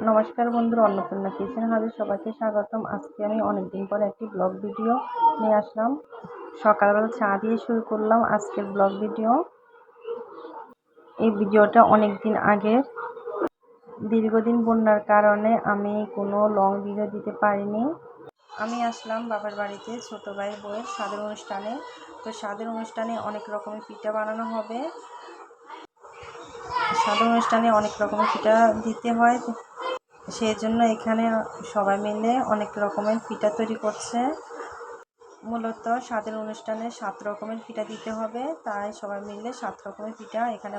নমস্কার বন্ধুরা, অন্নপূর্ণা কিচেন হাউসে সবাইকে স্বাগতম। আজকে আমি অনেকদিন পর একটি ব্লগ ভিডিও নিয়ে আসলাম। সকালবেলা চা দিয়ে শুরু করলাম আজকের ব্লগ ভিডিও। এই ভিডিওটা অনেক দিন আগের। দীর্ঘদিন বন্যার কারণে আমি কোনো লং ভিডিও দিতে পারিনি। আমি আসলাম বাবার বাড়িতে ছোট ভাইয়ের বউয়ের স্বাদের অনুষ্ঠানে। তো স্বাদের অনুষ্ঠানে অনেক রকমের পিঠা বানানো হবে। স্বাদের অনুষ্ঠানে অনেক রকমের পিঠা দিতে হয়, সেই জন্য এখানে সবাই মিলে অনেক রকমের পিঠা তৈরি করছে। মূলত স্বাদের অনুষ্ঠানে 7 রকমের পিঠা দিতে হবে, তাই সবাই মিলে 7 রকমের পিঠা এখানে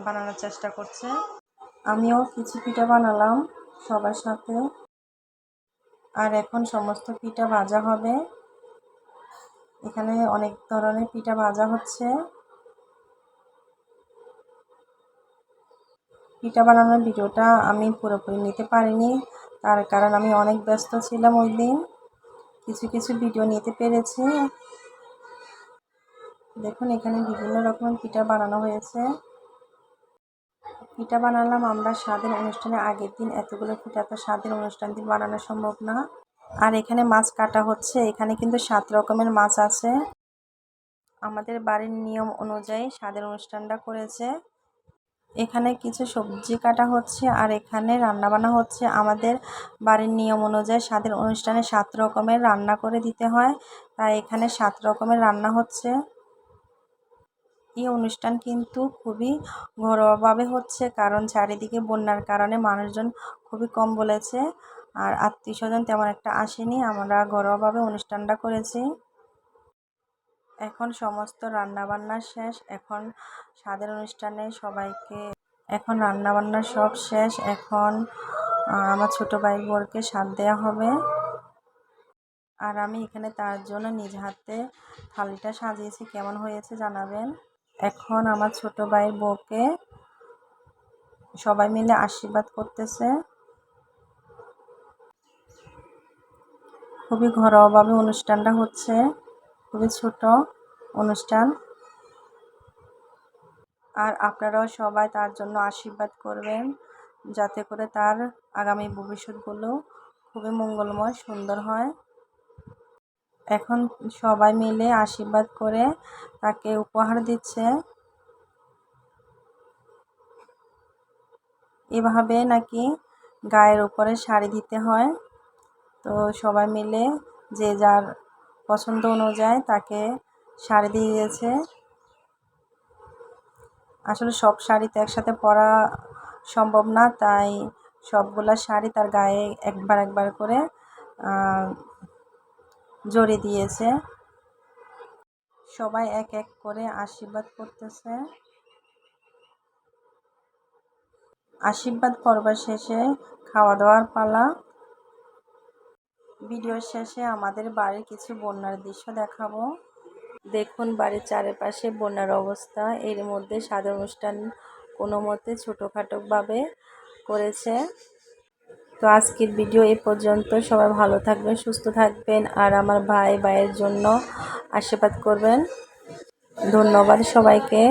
বানানোর চেষ্টা করছে। আমিও কিছু পিঠা বানালাম সবার সাথে। আর এখন সমস্ত পিঠা ভাজা হবে। এখানে অনেক ধরনের পিঠা ভাজা হচ্ছে। পিঠা বানানোর ভিডিওটা আমি পুরোপুরি নিতে পারিনি, তার কারণ আমি অনেক ব্যস্ত ছিলাম ওই দিন। কিছু কিছু ভিডিও নিতে পেরেছি। দেখুন এখানে বিভিন্ন রকমের পিঠা বানানো হয়েছে। পিঠা বানালাম আমরা স্বাদের অনুষ্ঠানে আগের দিন। এতগুলো পিঠা তো স্বাদের অনুষ্ঠান দিন বানানো সম্ভব না। আর এখানে মাছ কাটা হচ্ছে। এখানে কিন্তু 7 রকমের মাছ আছে। আমাদের বাড়ির নিয়ম অনুযায়ী স্বাদের অনুষ্ঠানটা করেছে। এখানে কিছু সবজি কাটা হচ্ছে আর এখানে রান্না বান্না হচ্ছে। আমাদের বাড়ির নিয়ম অনুযায়ী স্বাদের অনুষ্ঠানে 7 রকমের রান্না করে দিতে হয়, তাই এখানে 7 রকমের রান্না হচ্ছে। এই অনুষ্ঠান কিন্তু খুবই ঘরোয়াভাবে হচ্ছে, কারণ চারিদিকে বন্যার কারণে মানুষজন খুবই কম বলেছে, আর আত্মীয় স্বজন তেমন একটা আসেনি। আমরা ঘরোয়াভাবে অনুষ্ঠানটা করেছি। এখন সমস্ত রান্নাবান্না শেষ। এখন স্বাদের অনুষ্ঠানে এখন রান্নাবান্না সব শেষ। এখন আমার ছোট ভাই বোনকে স্বাদ দেওয়া হবে। আর আমি এখানে তার জন্য নিজ হাতে থালিটা সাজিয়েছি। কেমন হয়েছে জানাবেন। এখন আমার ছোট ভাইয়ের বউকে সবাই মিলে আশীর্বাদ করতেছে। খুবই ঘরোয়াভাবে অনুষ্ঠানটা হচ্ছে, খুবই ছোট অনুষ্ঠান। আর আপনারাও সবাই তার জন্য আশীর্বাদ করবেন, যাতে করে তার আগামী ভবিষ্যৎগুলো খুবই মঙ্গলময় সুন্দর হয়। এখন সবাই মিলে আশীর্বাদ করে তাকে উপহার দিচ্ছে। এভাবে নাকি গায়ের উপরে শাড়ি দিতে হয়। তো সবাই মিলে যে যার পছন্দ অনুযায়ী তাকে শাড়ি দিয়েছে। আসলে সব শাড়ি তো একসাথে পরা সম্ভব না, তাই সবগুলা শাড়ি তার গায়ে একবার একবার করে জড়িয়ে দিয়েছে। সবাই এক এক করে আশীর্বাদ করতেছে। আশীর্বাদ পর্বের শেষে খাওয়া দাওয়ার পালা। ভিডিওর শেষে আমাদের বাড়ির কিছু বন্যার দৃশ্য দেখাবো। দেখুন বাড়ির চারিপাশে বন্যার অবস্থা। এর মধ্যে স্বাদের অনুষ্ঠান কোনো মতে ছোটোখাটোভাবে করেছে। তো আজকের ভিডিও এ পর্যন্ত। সবাই ভালো থাকবেন, সুস্থ থাকবেন, আর আমার ভাইয়ের জন্য আশীর্বাদ করবেন। ধন্যবাদ সবাইকে।